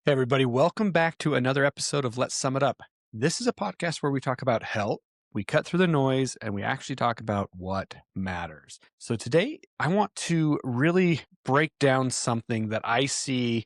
Hey, everybody, welcome back to another episode of Let's Sum It Up. This is a podcast where we talk about health, we cut through the noise, and we actually talk about what matters. So today, I want to really break down something that I see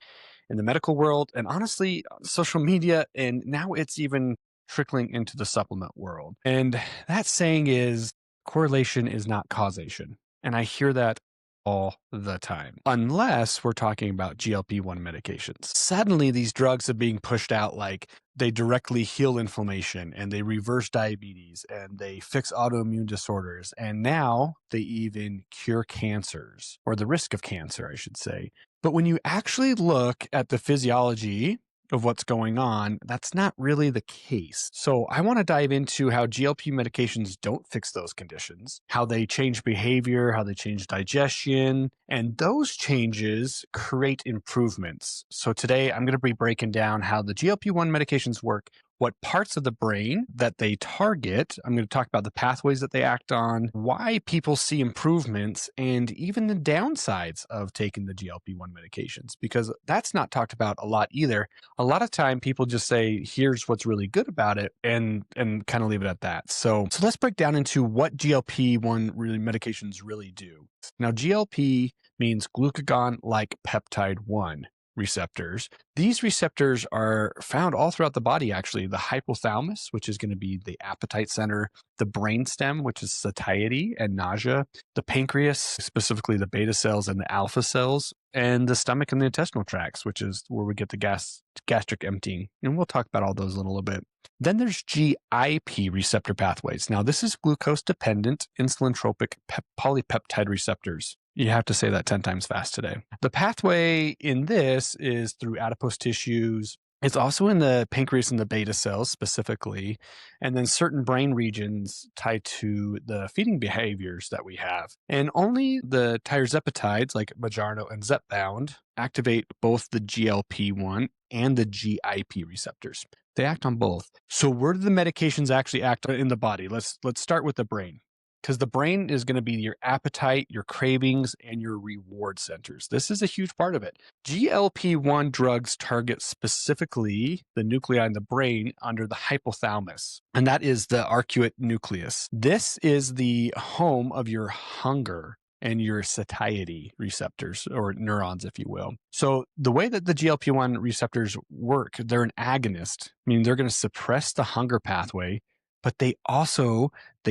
in the medical world and honestly, social media, and now it's even trickling into the supplement world. And that saying is correlation is not causation. And I hear that all the time, unless we're talking about GLP-1 medications. Suddenly, these drugs are being pushed out like they directly heal inflammation and they reverse diabetes and they fix autoimmune disorders. And now they even cure cancers, or the risk of cancer, I should say. But when you actually look at the physiology of what's going on, that's not really the case. So I want to dive into how GLP medications don't fix those conditions, how they change behavior, how they change digestion, and those changes create improvements. So today I'm going to be breaking down how the GLP-1 medications work, what parts of the brain that they target. I'm going to talk about the pathways that they act on, why people see improvements, and even the downsides of taking the GLP-1 medications, because that's not talked about a lot either. A lot of time people just say, here's what's really good about it, and kind of leave it at that. So let's break down into what GLP-1 medications really do. Now, GLP means glucagon-like peptide 1 receptors. These receptors are found all throughout the body, actually. The hypothalamus, which is going to be the appetite center, the brainstem, which is satiety and nausea, the pancreas, specifically the beta cells and the alpha cells, and the stomach and the intestinal tracts, which is where we get the gastric emptying. And we'll talk about all those in a little bit. Then there's GIP receptor pathways. Now, this is glucose-dependent insulin-tropic polypeptide receptors. You have to say that 10 times fast today. The pathway in this is through adipose tissues. It's also in the pancreas and the beta cells specifically, and then certain brain regions tied to the feeding behaviors that we have. And only the tirzepatides like Mounjaro and Zepbound activate both the GLP-1 and the GIP receptors. They act on both. So where do the medications actually act in the body? Let's start with the brain, because the brain is going to be your appetite, your cravings, and your reward centers. This is a huge part of it. GLP-1 drugs target specifically the nuclei in the brain under the hypothalamus, and that is the arcuate nucleus. This is the home of your hunger and your satiety receptors, or neurons, if you will. So the way that the GLP-1 receptors work, they're an agonist, meaning they're going to suppress the hunger pathway, but they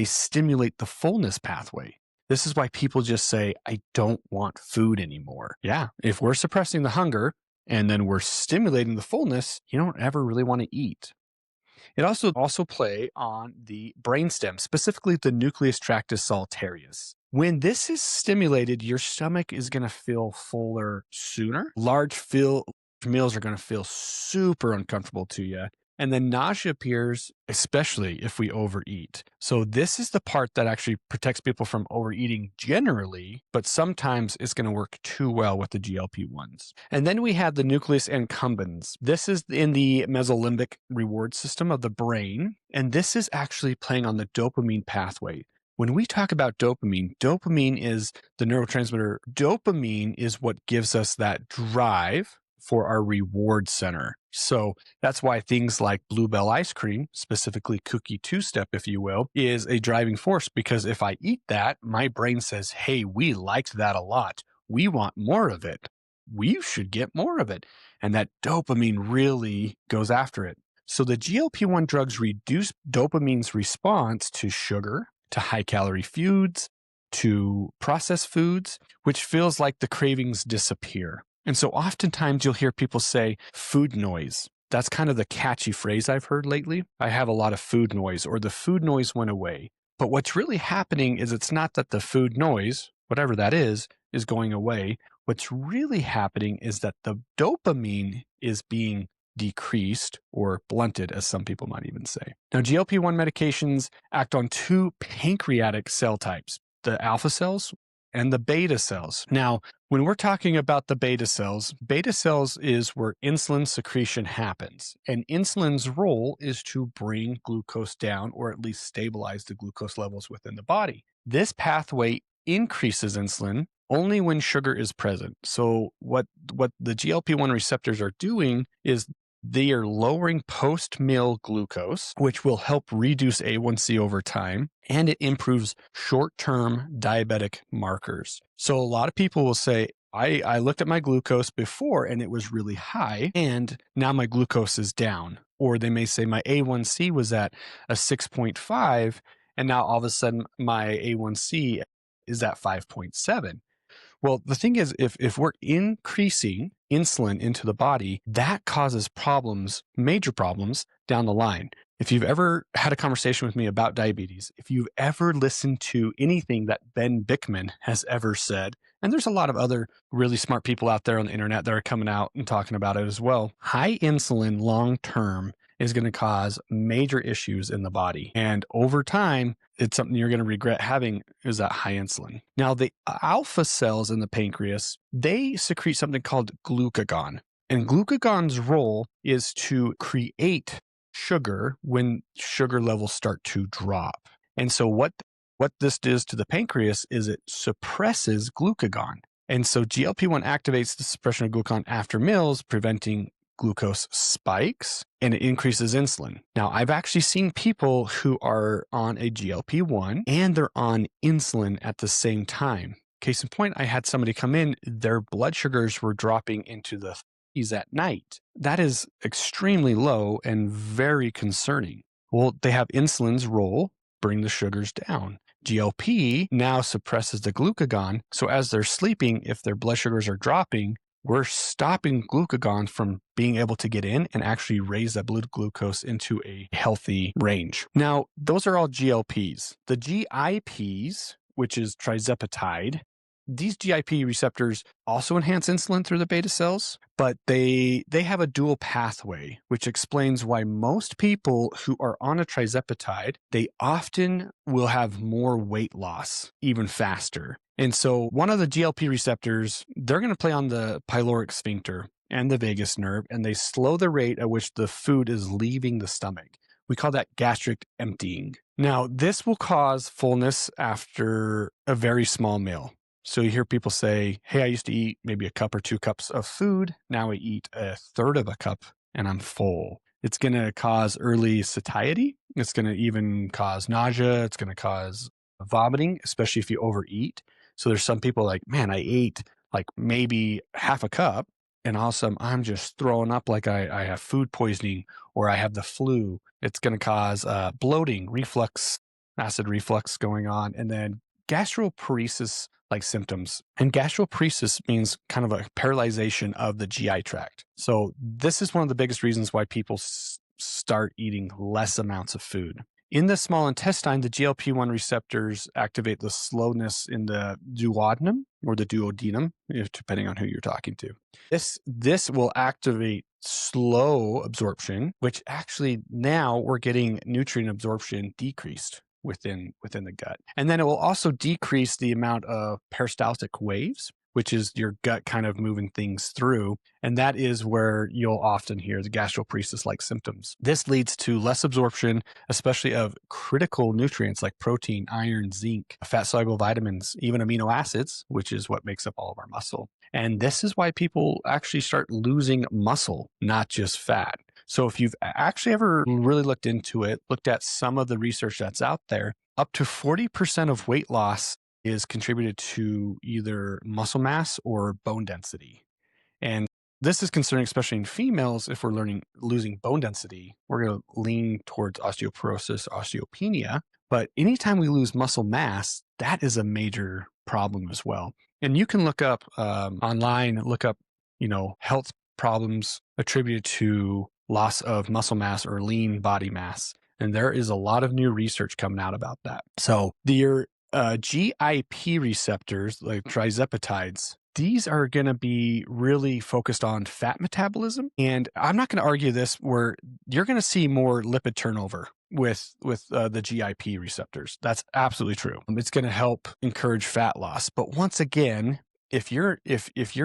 stimulate the fullness pathway. This is why people just say, I don't want food anymore. Yeah, if we're suppressing the hunger and then we're stimulating the fullness, you don't ever really want to eat. It also play on the brainstem, specifically the nucleus tractus solitarius. When this is stimulated, your stomach is going to feel fuller sooner. Large meals are going to feel super uncomfortable to you. And then nausea appears, especially if we overeat. So this is the part that actually protects people from overeating generally, but sometimes it's going to work too well with the GLP-1s. And then we have the nucleus accumbens. This is in the mesolimbic reward system of the brain, and this is actually playing on the dopamine pathway. When we talk about dopamine is the neurotransmitter. Dopamine is what gives us that drive for our reward center. So that's why things like Bluebell ice cream, specifically cookie two-step, if you will, is a driving force, because if I eat that, my brain says, hey, we liked that a lot. We want more of it. We should get more of it. And that dopamine really goes after it. So the GLP-1 drugs reduce dopamine's response to sugar, to high-calorie foods, to processed foods, which feels like the cravings disappear. And so oftentimes you'll hear people say food noise. That's kind of the catchy phrase I've heard lately. I have a lot of food noise, or the food noise went away. But what's really happening is it's not that the food noise, whatever that is going away. What's really happening is that the dopamine is being decreased or blunted, as some people might even say. Now, GLP-1 medications act on two pancreatic cell types, the alpha cells and the beta cells. Now, when we're talking about the beta cells is where insulin secretion happens. And insulin's role is to bring glucose down, or at least stabilize the glucose levels within the body. This pathway increases insulin only when sugar is present. So what the GLP-1 receptors are doing is they are lowering post-meal glucose, which will help reduce A1C over time, and it improves short-term diabetic markers. So a lot of people will say, I looked at my glucose before and it was really high, and now my glucose is down. Or they may say my A1C was at a 6.5, and now all of a sudden my A1C is at 5.7. Well, the thing is, if we're increasing insulin into the body, that causes problems, major problems down the line. If you've ever had a conversation with me about diabetes, if you've ever listened to anything that Ben Bickman has ever said, and there's a lot of other really smart people out there on the internet that are coming out and talking about it as well, high insulin long term is going to cause major issues in the body. And over time, it's something you're going to regret having is that high insulin. Now, the alpha cells in the pancreas, they secrete something called glucagon. And glucagon's role is to create sugar when sugar levels start to drop. And so what this does to the pancreas is it suppresses glucagon. And so GLP-1 activates the suppression of glucagon after meals, preventing glucose spikes, and it increases insulin. Now, I've actually seen people who are on a GLP-1 and they're on insulin at the same time. Case in point, I had somebody come in, their blood sugars were dropping into the 30s at night. That is extremely low and very concerning. Well, they have insulin's role, bring the sugars down. GLP now suppresses the glucagon. So as they're sleeping, if their blood sugars are dropping, we're stopping glucagon from being able to get in and actually raise that blood glucose into a healthy range. Now, those are all GLPs. The GIPs, which is trizepatide, these GIP receptors also enhance insulin through the beta cells, but they have a dual pathway, which explains why most people who are on a trizepatide, they often will have more weight loss even faster. And so one of the GLP receptors, they're going to play on the pyloric sphincter and the vagus nerve, and they slow the rate at which the food is leaving the stomach. We call that gastric emptying. Now, this will cause fullness after a very small meal. So you hear people say, hey, I used to eat maybe a cup or 2 cups of food. Now I eat a third of a cup and I'm full. It's going to cause early satiety. It's going to even cause nausea. It's going to cause vomiting, especially if you overeat. So there's some people like, man, I ate like maybe half a cup and all of a sudden I'm just throwing up like I have food poisoning or I have the flu. It's going to cause bloating, reflux, acid reflux going on, and then gastroparesis like symptoms. And gastroparesis means kind of a paralyzation of the GI tract. So this is one of the biggest reasons why people start eating less amounts of food. In the small intestine, the GLP-1 receptors activate the slowness in the duodenum or the duodenum, depending on who you're talking to. This will activate slow absorption, which actually now we're getting nutrient absorption decreased within the gut. And then it will also decrease the amount of peristaltic waves, which is your gut kind of moving things through. And that is where you'll often hear the gastroparesis-like symptoms. This leads to less absorption, especially of critical nutrients like protein, iron, zinc, fat-soluble vitamins, even amino acids, which is what makes up all of our muscle. And this is why people actually start losing muscle, not just fat. So if you've actually ever really looked into it, looked at some of the research that's out there, up to 40% of weight loss is contributed to either muscle mass or bone density. And this is concerning, especially in females. If we're losing bone density, we're going to lean towards osteoporosis, osteopenia. But anytime we lose muscle mass, that is a major problem as well. And you can look up online, health problems attributed to loss of muscle mass or lean body mass. And there is a lot of new research coming out about that. So your GIP receptors, like trizepatides, these are going to be really focused on fat metabolism. And I'm not going to argue this, where you're going to see more lipid turnover with the GIP receptors. That's absolutely true. It's going to help encourage fat loss. But once again, if you're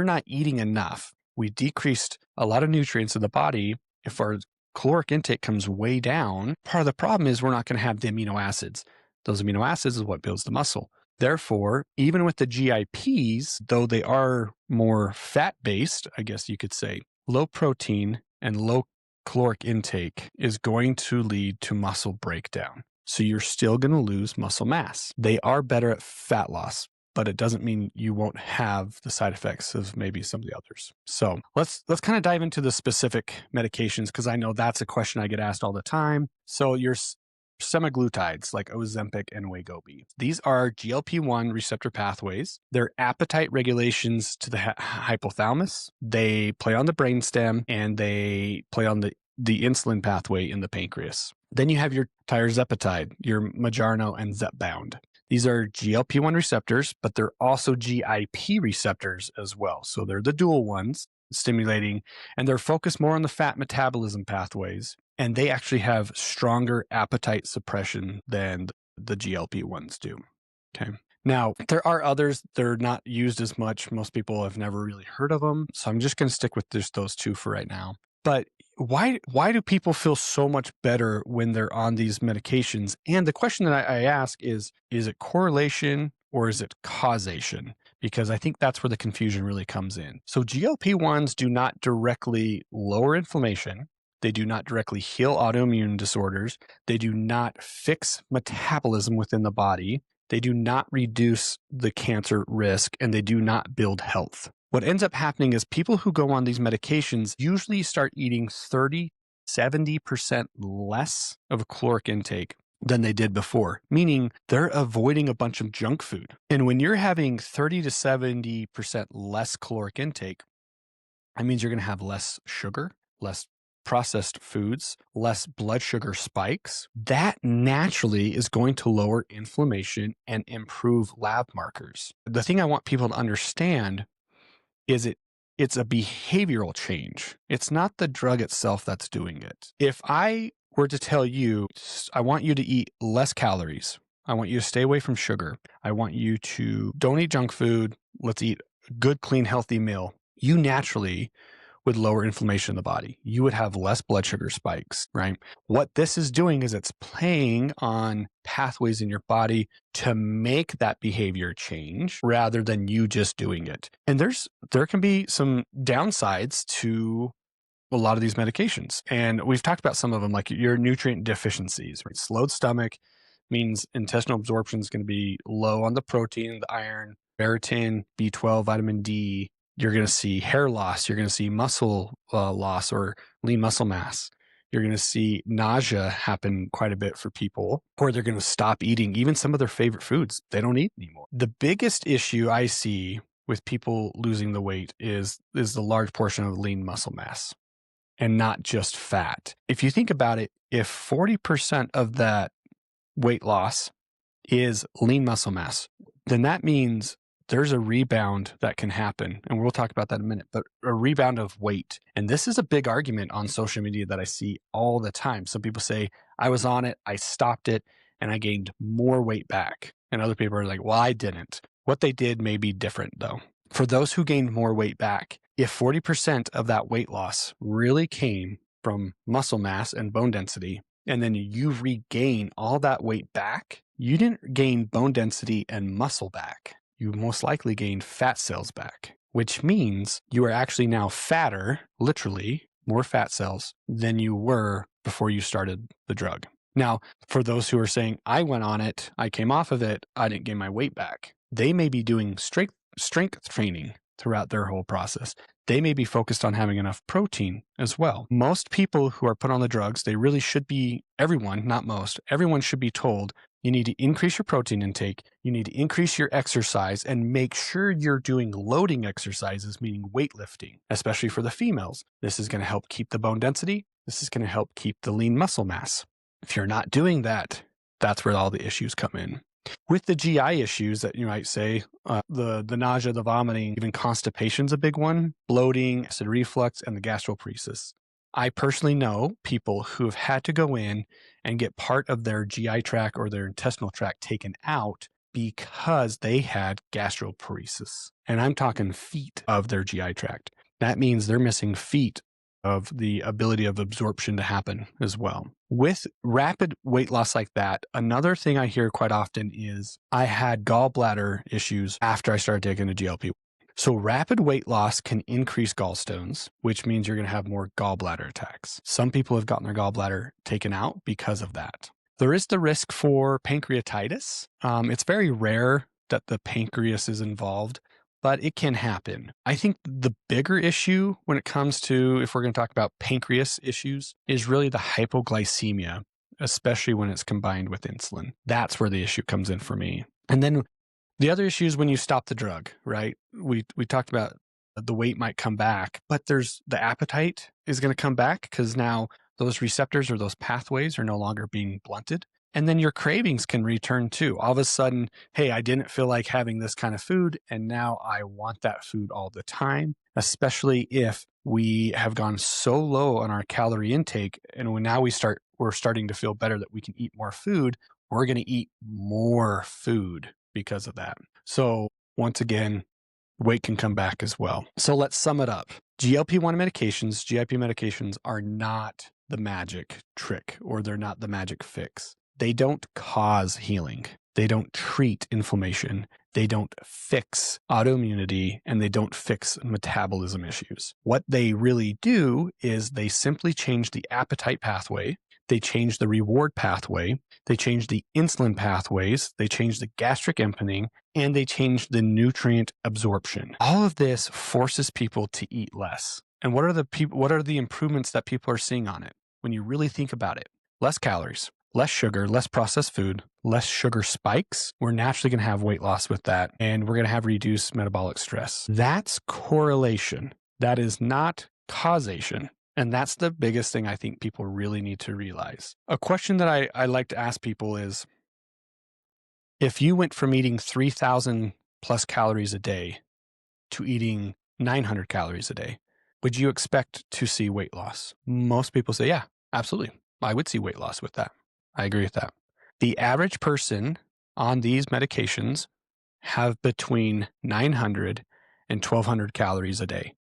not eating enough, we decreased a lot of nutrients in the body. If our caloric intake comes way down, part of the problem is we're not going to have the amino acids. Those amino acids is what builds the muscle. Therefore, even with the GIPs, though they are more fat-based, I guess you could say, low protein and low caloric intake is going to lead to muscle breakdown. So you're still going to lose muscle mass. They are better at fat loss, but it doesn't mean you won't have the side effects of maybe some of the others. So let's kind of dive into the specific medications, because I know that's a question I get asked all the time. So your semaglutides like Ozempic and Wegovy. These are GLP-1 receptor pathways. They're appetite regulations to the hypothalamus. They play on the brainstem, and they play on the insulin pathway in the pancreas. Then you have your tirzepatide, your Mounjaro and Zepbound. These are GLP-1 receptors, but they're also GIP receptors as well. So they're the dual ones stimulating, and they're focused more on the fat metabolism pathways. And they actually have stronger appetite suppression than the GLP-1s do. Okay. Now, there are others. They're not used as much. Most people have never really heard of them. So I'm just going to stick with just those two for right now. But why do people feel so much better when they're on these medications? And the question that I ask is it correlation or is it causation? Because I think that's where the confusion really comes in. So GLP-1s do not directly lower inflammation. They do not directly heal autoimmune disorders. They do not fix metabolism within the body. They do not reduce the cancer risk, and they do not build health. What ends up happening is people who go on these medications usually start eating 30-70% less of a caloric intake than they did before, meaning they're avoiding a bunch of junk food. And when you're having 30-70% less caloric intake, that means you're going to have less sugar, less processed foods, less blood sugar spikes. That naturally is going to lower inflammation and improve lab markers. The thing I want people to understand is it's a behavioral change. It's not the drug itself that's doing it. If I were to tell you, I want you to eat less calories, I want you to stay away from sugar, I want you to don't eat junk food, let's eat a good, clean, healthy meal, you naturally would lower inflammation in the body. You would have less blood sugar spikes, right? What this is doing is it's playing on pathways in your body to make that behavior change rather than you just doing it. And there can be some downsides to a lot of these medications. And we've talked about some of them, like your nutrient deficiencies, right? Slowed stomach means intestinal absorption is going to be low on the protein, the iron, ferritin, B12, vitamin D. You're going to see hair loss. You're going to see muscle loss or lean muscle mass. You're going to see nausea happen quite a bit for people, or they're going to stop eating even some of their favorite foods. They don't eat anymore. The biggest issue I see with people losing the weight is the large portion of lean muscle mass and not just fat. If you think about it, if 40% of that weight loss is lean muscle mass, then that means there's a rebound that can happen. And we'll talk about that in a minute, but a rebound of weight. And this is a big argument on social media that I see all the time. Some people say, I was on it, I stopped it, and I gained more weight back. And other people are like, well, I didn't. What they did may be different though. For those who gained more weight back, if 40% of that weight loss really came from muscle mass and bone density, and then you regain all that weight back, you didn't gain bone density and muscle back. You most likely gained fat cells back, which means you are actually now fatter, literally more fat cells than you were before you started the drug. Now, for those who are saying, I went on it, I came off of it, I didn't gain my weight back, they may be doing strength training throughout their whole process. They may be focused on having enough protein as well. Most people who are put on the drugs, they really should be, everyone, not most, everyone should be told, you need to increase your protein intake, you need to increase your exercise, and make sure you're doing loading exercises, meaning weightlifting, especially for the females. This is going to help keep the bone density. This is going to help keep the lean muscle mass. If you're not doing that, that's where all the issues come in. With the GI issues that you might say, the nausea, the vomiting, even constipation's a big one, bloating, acid reflux, and the gastroparesis. I personally know people who have had to go in and get part of their GI tract or their intestinal tract taken out because they had gastroparesis. And I'm talking feet of their GI tract. That means they're missing feet of the ability of absorption to happen as well. With rapid weight loss like that, another thing I hear quite often is I had gallbladder issues after I started taking a GLP. So rapid weight loss can increase gallstones, which means you're going to have more gallbladder attacks. Some people have gotten their gallbladder taken out because of that. There is the risk for pancreatitis. It's very rare that the pancreas is involved, but it can happen. I think the bigger issue when it comes to, if we're going to talk about pancreas issues, is really the hypoglycemia, especially when it's combined with insulin. That's where the issue comes in for me. And then the other issue is when you stop the drug, right? We talked about the weight might come back, but there's the appetite is going to come back because now those receptors or those pathways are no longer being blunted. And then your cravings can return too. All of a sudden, hey, I didn't feel like having this kind of food, and now I want that food all the time, especially if we have gone so low on our calorie intake. And when now we're starting to feel better that we can eat more food, we're going to eat more food because of that. So once again, weight can come back as well. So let's sum it up. GLP-1 medications, GIP medications are not the magic trick, or they're not the magic fix. They don't cause healing. They don't treat inflammation. They don't fix autoimmunity, and they don't fix metabolism issues. What they really do is they simply change the appetite pathway. They change the reward pathway. They change the insulin pathways. They change the gastric emptying, and they change the nutrient absorption. All of this forces people to eat less. And what are the improvements that people are seeing on it? When you really think about it, less calories, less sugar, less processed food, less sugar spikes. We're naturally going to have weight loss with that, and we're going to have reduced metabolic stress. That's correlation. That is not causation. And that's the biggest thing I think people really need to realize. A question that I like to ask people is, if you went from eating 3,000 plus calories a day to eating 900 calories a day, would you expect to see weight loss? Most people say, yeah, absolutely. I would see weight loss with that. I agree with that. The average person on these medications have between 900 and 1,200 calories a day.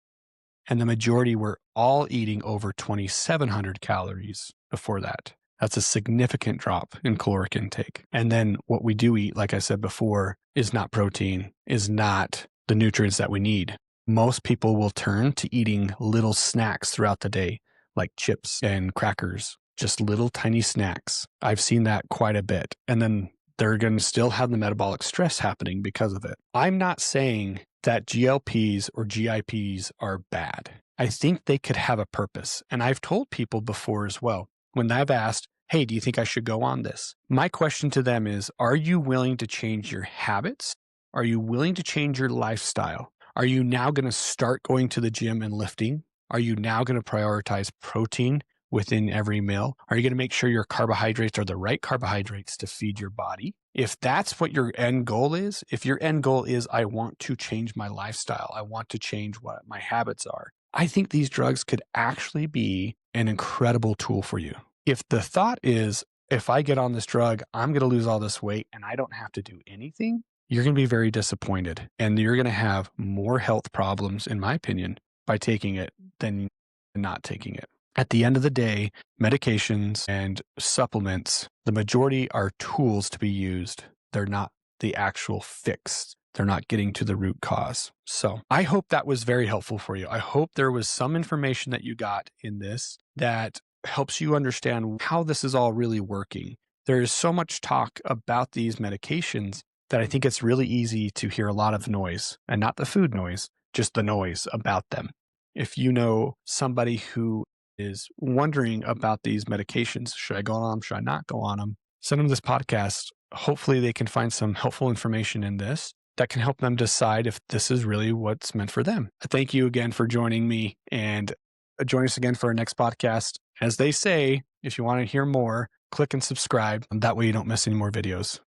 And the majority were all eating over 2,700 calories before that. That's a significant drop in caloric intake. And then what we do eat, like I said before, is not protein, is not the nutrients that we need. Most people will turn to eating little snacks throughout the day, like chips and crackers, just little tiny snacks. I've seen that quite a bit. And then they're going to still have the metabolic stress happening because of it. I'm not saying that GLPs or GIPs are bad. I think they could have a purpose. And I've told people before as well, when I've asked, hey, do you think I should go on this? My question to them is, are you willing to change your habits? Are you willing to change your lifestyle? Are you now going to start going to the gym and lifting? Are you now going to prioritize protein within every meal? Are you going to make sure your carbohydrates are the right carbohydrates to feed your body? If that's what your end goal is, if your end goal is, I want to change my lifestyle, I want to change what my habits are, I think these drugs could actually be an incredible tool for you. If the thought is, if I get on this drug, I'm going to lose all this weight and I don't have to do anything, you're going to be very disappointed. And you're going to have more health problems, in my opinion, by taking it than not taking it. At the end of the day, medications and supplements, the majority are tools to be used. They're not the actual fix. They're not getting to the root cause. So I hope that was very helpful for you. I hope there was some information that you got in this that helps you understand how this is all really working. There is so much talk about these medications that I think it's really easy to hear a lot of noise, and not the food noise, just the noise about them. If you know somebody who is wondering about these medications, should I go on them? Should I not go on them? Send them this podcast. Hopefully they can find some helpful information in this that can help them decide if this is really what's meant for them. Thank you again for joining me, and join us again for our next podcast. As they say, if you want to hear more, click and subscribe. That way you don't miss any more videos.